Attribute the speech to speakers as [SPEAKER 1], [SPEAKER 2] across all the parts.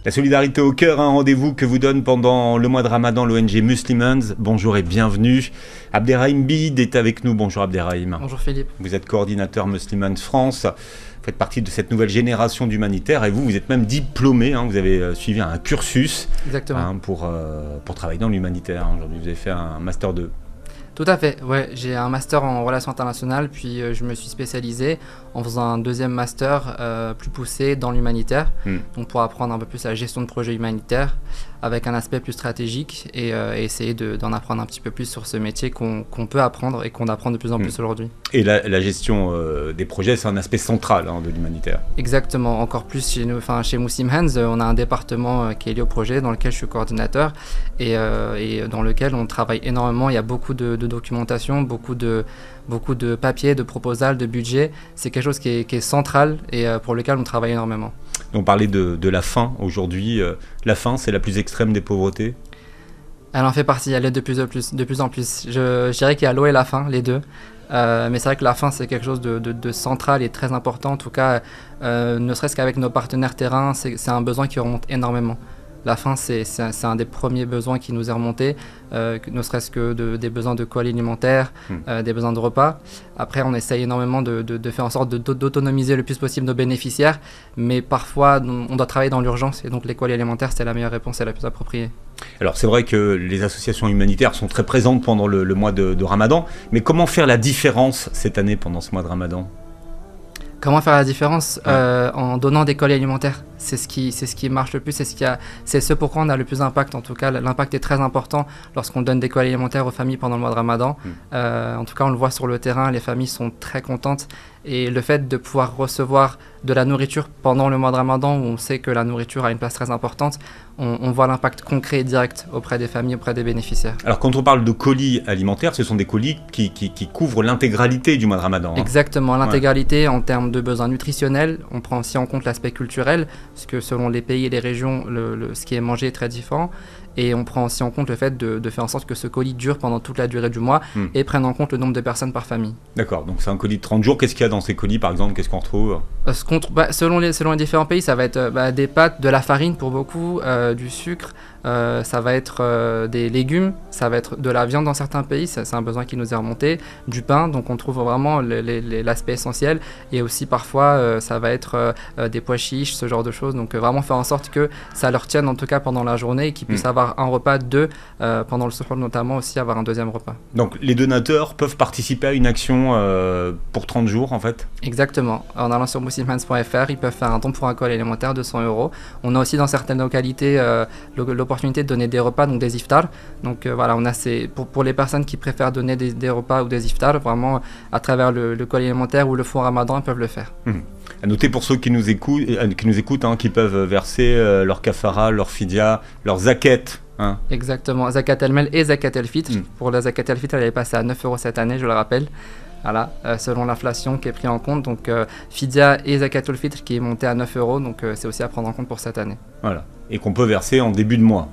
[SPEAKER 1] La solidarité au cœur, un rendez-vous que vous donne pendant le mois de Ramadan l'ONG Muslimans. Bonjour et bienvenue. Abderrahim Bid est avec nous. Bonjour Abderrahim.
[SPEAKER 2] Bonjour Philippe.
[SPEAKER 1] Vous êtes coordinateur Muslimans France. Vous faites partie de cette nouvelle génération d'humanitaires et vous êtes même diplômé. Vous avez suivi un cursus pour travailler dans l'humanitaire. Aujourd'hui, vous avez fait un Master 2.
[SPEAKER 2] Tout à fait, ouais, j'ai un master en relations internationales, puis je me suis spécialisé en faisant un deuxième master plus poussé dans l'humanitaire, donc pour apprendre un peu plus la gestion de projets humanitaires avec un aspect plus stratégique et essayer d'en apprendre un petit peu plus sur ce métier qu'on peut apprendre et qu'on apprend de plus en plus aujourd'hui.
[SPEAKER 1] Et la gestion des projets, c'est un aspect central de l'humanitaire.
[SPEAKER 2] Exactement, encore plus chez nous, chez Muslimans, on a un département qui est lié au projet dans lequel je suis coordinateur et dans lequel on travaille énormément. Il y a beaucoup de documentation, beaucoup de papiers, de proposals, de budget. C'est quelque chose qui est central et pour lequel on travaille énormément.
[SPEAKER 1] On parlait de la faim aujourd'hui. La faim, c'est la plus extrême des pauvretés.
[SPEAKER 2] Elle en fait partie, elle est de plus en plus. Je dirais qu'il y a l'eau et la faim, les deux. Mais c'est vrai que la faim, c'est quelque chose de central et très important. En tout cas, ne serait-ce qu'avec nos partenaires terrain, c'est un besoin qui remonte énormément. La faim, c'est un des premiers besoins qui nous est remonté, ne serait-ce que des besoins de colis alimentaires, des besoins de repas. Après, on essaye énormément de faire en sorte d'autonomiser le plus possible nos bénéficiaires, mais parfois, on doit travailler dans l'urgence, et donc les colis alimentaires, c'est la meilleure réponse et la plus appropriée.
[SPEAKER 1] Alors c'est vrai que les associations humanitaires sont très présentes pendant le mois de Ramadan, mais comment faire la différence cette année pendant ce mois de Ramadan ?
[SPEAKER 2] Comment faire la différence en donnant des colis alimentaires? C'est ce qui marche le plus, c'est ce pourquoi on a le plus d'impact. En tout cas, l'impact est très important lorsqu'on donne des colis alimentaires aux familles pendant le mois de Ramadan. En tout cas, on le voit sur le terrain, les familles sont très contentes. Et le fait de pouvoir recevoir de la nourriture pendant le mois de Ramadan, où on sait que la nourriture a une place très importante, on voit l'impact concret et direct auprès des familles, auprès des bénéficiaires. Alors
[SPEAKER 1] quand on parle de colis alimentaires, ce sont des colis qui couvrent l'intégralité du mois de Ramadan.
[SPEAKER 2] Exactement, l'intégralité en termes de besoins nutritionnels. On prend aussi en compte l'aspect culturel, parce que selon les pays et les régions, ce qui est mangé est très différent. Et on prend aussi en compte le fait de faire en sorte que ce colis dure pendant toute la durée du mois et prenne en compte le nombre de personnes par famille.
[SPEAKER 1] D'accord, donc c'est un colis de 30 jours. Qu'est-ce qu'il y a dans ces colis par exemple? Qu'est-ce qu'on retrouve?
[SPEAKER 2] Selon les différents pays, ça va être des pâtes, de la farine pour beaucoup, du sucre, ça va être des légumes, ça va être de la viande dans certains pays, c'est un besoin qui nous est remonté, du pain, donc on trouve vraiment l'aspect essentiel, et aussi parfois ça va être des pois chiches, ce genre de choses, donc vraiment faire en sorte que ça leur tienne en tout cas pendant la journée et qu'ils puissent avoir un repas, pendant le suhoor notamment aussi avoir un deuxième repas.
[SPEAKER 1] Donc les donateurs peuvent participer à une action pour 30 jours en fait?
[SPEAKER 2] Exactement, en allant sur muslimans.fr, ils peuvent faire un don pour un colis alimentaire de 100 €. On a aussi dans certaines localités l'opportunité de donner des repas, donc des iftars. Donc voilà, on a pour les personnes qui préfèrent donner des repas ou des iftars, vraiment à travers le colis alimentaire ou le fonds Ramadan, ils peuvent le faire.
[SPEAKER 1] À noter pour ceux qui nous écoutent, qui peuvent verser leur kafara, leur fidya, leur zakat.
[SPEAKER 2] Exactement, zakat el-mel et zakat el-fitr. Pour la zakat el-fitr, elle est passée à 9 € cette année, je le rappelle. Voilà, selon l'inflation qui est prise en compte, donc fidya et zakat el-fitr qui est monté à 9 €, donc c'est aussi à prendre en compte pour cette année.
[SPEAKER 1] Voilà, et qu'on peut verser en début de mois.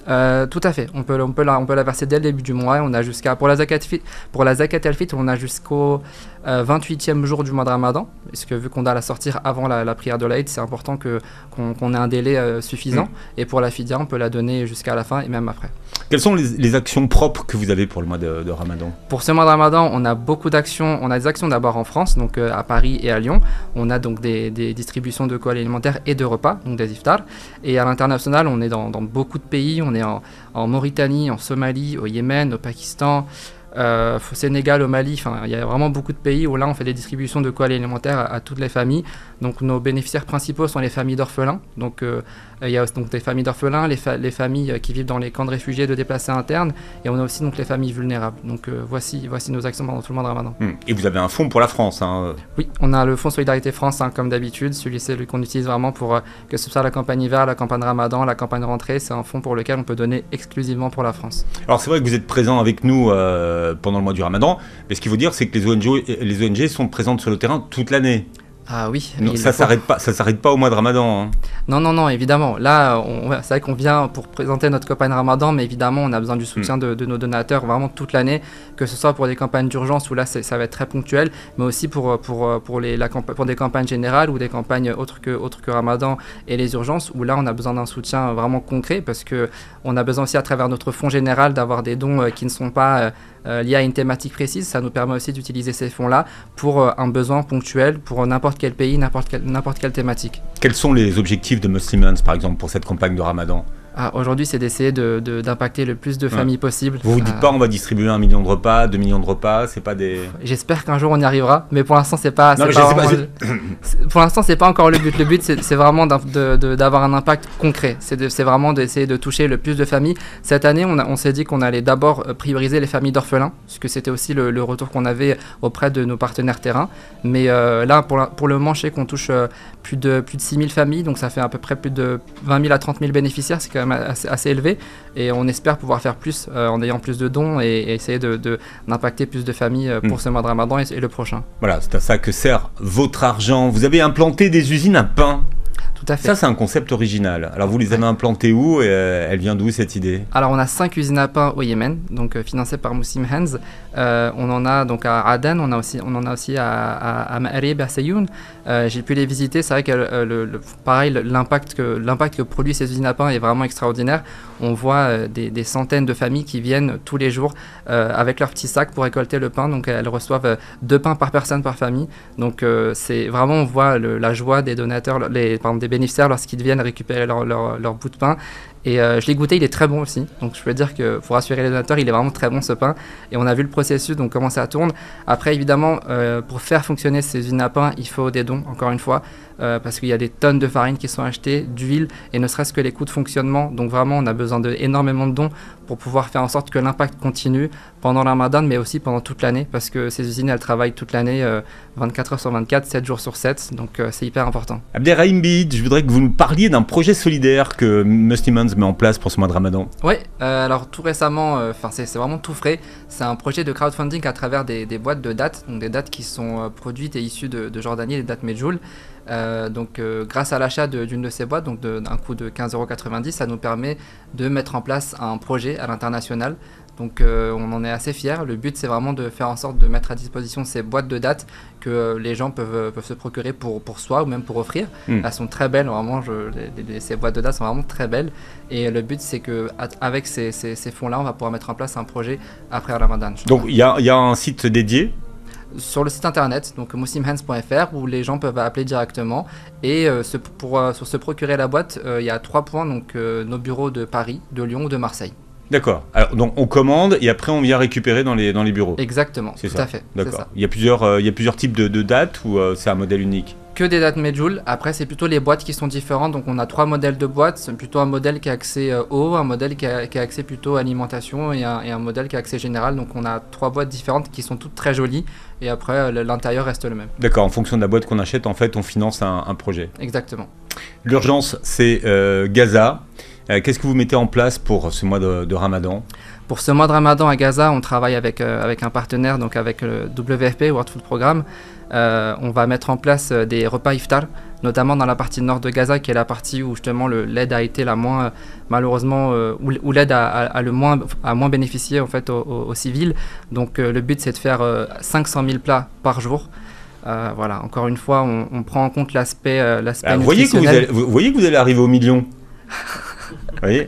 [SPEAKER 2] Tout à fait, on peut la verser dès le début du mois. On a pour la zakat el-fitr, on a jusqu'au 28e jour du mois de Ramadan, parce que vu qu'on doit la sortir avant la prière de l'Aïd, c'est important qu'on ait un délai suffisant. Et pour la fidya, on peut la donner jusqu'à la fin et même après.
[SPEAKER 1] Quelles sont les actions propres que vous avez pour le mois de Ramadan?
[SPEAKER 2] Pour ce mois de Ramadan, on a beaucoup d'actions. On a des actions d'abord en France, donc à Paris et à Lyon. On a donc des distributions de colis alimentaires et de repas, donc des iftars. Et à l'international, on est dans beaucoup de pays. On est en Mauritanie, en Somalie, au Yémen, au Pakistan, au Sénégal, au Mali. Enfin, il y a vraiment beaucoup de pays où là on fait des distributions de colis alimentaires à toutes les familles. Donc nos bénéficiaires principaux sont les familles d'orphelins. Donc il y a donc des familles d'orphelins, les familles qui vivent dans les camps de réfugiés de déplacés internes, et on a aussi donc les familles vulnérables. Donc voici nos actions pendant tout le mois de Ramadan.
[SPEAKER 1] Et vous avez un fonds pour la France,
[SPEAKER 2] Oui, on a le fonds Solidarité France, comme d'habitude. Celui qu'on utilise vraiment pour que ce soit la campagne hiver, la campagne Ramadan, la campagne rentrée. C'est un fonds pour lequel on peut donner exclusivement pour la France.
[SPEAKER 1] Alors c'est vrai que vous êtes présent avec nous pendant le mois du Ramadan, mais ce qu'il faut dire, c'est que les ONG sont présentes sur le terrain toute l'année.
[SPEAKER 2] Ah oui.
[SPEAKER 1] Donc ça s'arrête pas au mois de Ramadan. Hein.
[SPEAKER 2] Non, évidemment. Là, c'est vrai qu'on vient pour présenter notre campagne Ramadan, mais évidemment, on a besoin du soutien de nos donateurs vraiment toute l'année, que ce soit pour des campagnes d'urgence où là, ça va être très ponctuel, mais aussi pour des campagnes générales ou des campagnes autres que Ramadan et les urgences, où là, on a besoin d'un soutien vraiment concret, parce qu'on a besoin aussi, à travers notre fonds général, d'avoir des dons qui ne sont pas liés à une thématique précise. Ça nous permet aussi d'utiliser ces fonds-là pour un besoin ponctuel, pour n'importe quel pays, n'importe quelle thématique.
[SPEAKER 1] Quels sont les objectifs de Muslimans, par exemple, pour cette campagne de Ramadan?
[SPEAKER 2] Aujourd'hui, c'est d'essayer d'impacter le plus de familles possible.
[SPEAKER 1] Vous dites pas on va distribuer 1 million de repas, 2 millions de repas, c'est pas des...
[SPEAKER 2] J'espère qu'un jour on y arrivera, mais pour l'instant c'est pas pour l'instant c'est pas encore le but. Le but c'est vraiment d'avoir un impact concret. C'est vraiment d'essayer de toucher le plus de familles. Cette année, on s'est dit qu'on allait d'abord prioriser les familles d'orphelins, puisque c'était aussi le retour qu'on avait auprès de nos partenaires terrain. Mais là, pour le moment, je sais qu'on touche plus de 6 000 familles, donc ça fait à peu près plus de 20 000 à 30 000 bénéficiaires. C'est quand même assez élevé, et on espère pouvoir faire plus en ayant plus de dons et essayer d'impacter plus de familles pour ce mois de Ramadan et le prochain.
[SPEAKER 1] Voilà, c'est à ça que sert votre argent. Vous avez implanté des usines à pain.
[SPEAKER 2] Tout à fait.
[SPEAKER 1] Ça, c'est un concept original. Alors, vous les avez implantées où et elle vient d'où cette idée?
[SPEAKER 2] Alors, on a 5 usines à pain au Yémen, donc financées par Muslim Hands. On en a donc à Aden, on en a aussi à Ma'arib, à Sayoun. J'ai pu les visiter. C'est vrai que pareil, l'impact que produit ces usines à pain est vraiment extraordinaire. On voit des centaines de familles qui viennent tous les jours avec leurs petits sacs pour récolter le pain. Donc, elles reçoivent 2 pains par personne par famille. Donc, c'est vraiment, on voit la joie des donateurs, des bénéficiaires lorsqu'ils viennent récupérer leur bout de pain. Et je l'ai goûté, il est très bon aussi. Donc je peux dire que pour rassurer les donateurs, il est vraiment très bon ce pain. Et on a vu le processus, donc comment ça tourne. Après, évidemment, pour faire fonctionner ces usines à pain, il faut des dons, encore une fois. Parce qu'il y a des tonnes de farine qui sont achetées, d'huile, et ne serait-ce que les coûts de fonctionnement. Donc vraiment, on a besoin d'énormément de dons pour pouvoir faire en sorte que l'impact continue pendant le Ramadan, mais aussi pendant toute l'année, parce que ces usines, elles travaillent toute l'année, 24 heures sur 24, 7 jours sur 7, donc c'est hyper important.
[SPEAKER 1] Abderrahim Bid, je voudrais que vous nous parliez d'un projet solidaire que Muslimans met en place pour ce mois de Ramadan.
[SPEAKER 2] Oui, alors tout récemment, c'est vraiment tout frais, c'est un projet de crowdfunding à travers des boîtes de dattes, donc des dattes qui sont produites et issues de Jordanie, les dattes Medjool. Grâce à l'achat d'une de ces boîtes, donc d'un coût de 15,90 €, ça nous permet de mettre en place un projet à l'international. Donc on en est assez fiers. Le but, c'est vraiment de faire en sorte de mettre à disposition ces boîtes de dates que les gens peuvent se procurer pour soi ou même pour offrir. Elles sont très belles, vraiment, ces boîtes de dates sont vraiment très belles. Et le but, c'est qu'avec ces fonds-là, on va pouvoir mettre en place un projet après Ramadan.
[SPEAKER 1] Donc il y a un site dédié
[SPEAKER 2] sur le site internet, donc muslimhands.fr, où les gens peuvent appeler directement. Et pour se procurer la boîte, il y a 3 points, donc nos bureaux de Paris, de Lyon ou de Marseille.
[SPEAKER 1] D'accord. Alors donc on commande et après on vient récupérer dans les bureaux.
[SPEAKER 2] Exactement, tout à fait.
[SPEAKER 1] D'accord. Il y a plusieurs types de dates ou c'est un modèle unique?
[SPEAKER 2] Que des dates Medjool. Après, c'est plutôt les boîtes qui sont différentes. Donc, on a 3 modèles de boîtes. C'est plutôt un modèle qui a accès eau, un modèle qui a accès plutôt alimentation et un modèle qui a accès général. Donc, on a 3 boîtes différentes qui sont toutes très jolies. Et après, l'intérieur reste le même.
[SPEAKER 1] D'accord. En fonction de la boîte qu'on achète, en fait, on finance un projet.
[SPEAKER 2] Exactement.
[SPEAKER 1] L'urgence, c'est Gaza. Qu'est-ce que vous mettez en place pour ce mois de Ramadan?
[SPEAKER 2] Pour ce mois de Ramadan à Gaza, on travaille avec un partenaire, donc avec le WFP, World Food Programme. On va mettre en place des repas iftar, notamment dans la partie nord de Gaza, qui est la partie où justement l'aide a été la moins, malheureusement, où l'aide a moins bénéficié en fait aux civils. Donc le but, c'est de faire 500 000 plats par jour. Voilà, encore une fois, on prend en compte l'aspect nutritionnel.
[SPEAKER 1] Vous voyez que vous allez arriver au million. Oui.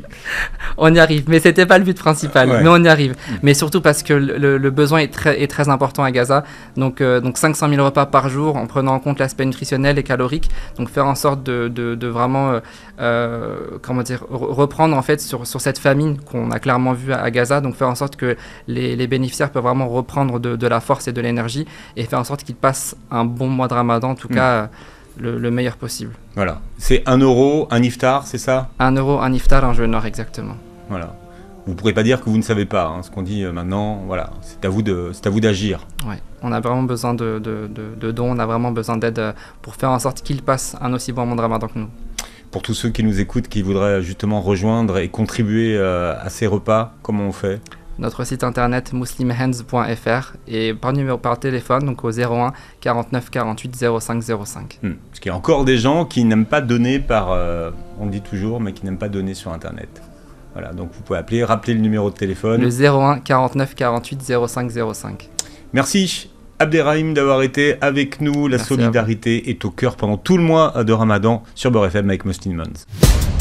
[SPEAKER 2] On y arrive, mais c'était pas le but principal, mais on y arrive. Mais surtout parce que le besoin est très important à Gaza. Donc 500 000 repas par jour en prenant en compte l'aspect nutritionnel et calorique. Donc faire en sorte de vraiment reprendre en fait sur cette famine qu'on a clairement vue à Gaza. Donc faire en sorte que les bénéficiaires peuvent vraiment reprendre de la force et de l'énergie et faire en sorte qu'ils passent un bon mois de Ramadan, en tout cas le meilleur possible. Voilà.
[SPEAKER 1] C'est 1 €, un iftar, c'est ça?
[SPEAKER 2] 1 €, un iftar, un jeûne noir, exactement.
[SPEAKER 1] Voilà. Vous ne pourrez pas dire que vous ne savez pas, hein, ce qu'on dit maintenant, voilà, c'est à vous d'agir.
[SPEAKER 2] Ouais, on a vraiment besoin de dons, on a vraiment besoin d'aide pour faire en sorte qu'ils passent un aussi bon mois de Ramadan que nous.
[SPEAKER 1] Pour tous ceux qui nous écoutent, qui voudraient justement rejoindre et contribuer à ces repas, comment on fait?
[SPEAKER 2] notre site internet muslimhands.fr et par téléphone, donc au 01 49 48 05 05.
[SPEAKER 1] Parce qu'il y a encore des gens qui n'aiment pas donner on le dit toujours, mais qui n'aiment pas donner sur internet. Voilà, donc vous pouvez rappeler le numéro de téléphone.
[SPEAKER 2] Le 01 49 48 05 05.
[SPEAKER 1] Merci Abderrahim d'avoir été avec nous. La solidarité est au cœur pendant tout le mois de Ramadan sur Beurre FM avec Muslim Minds.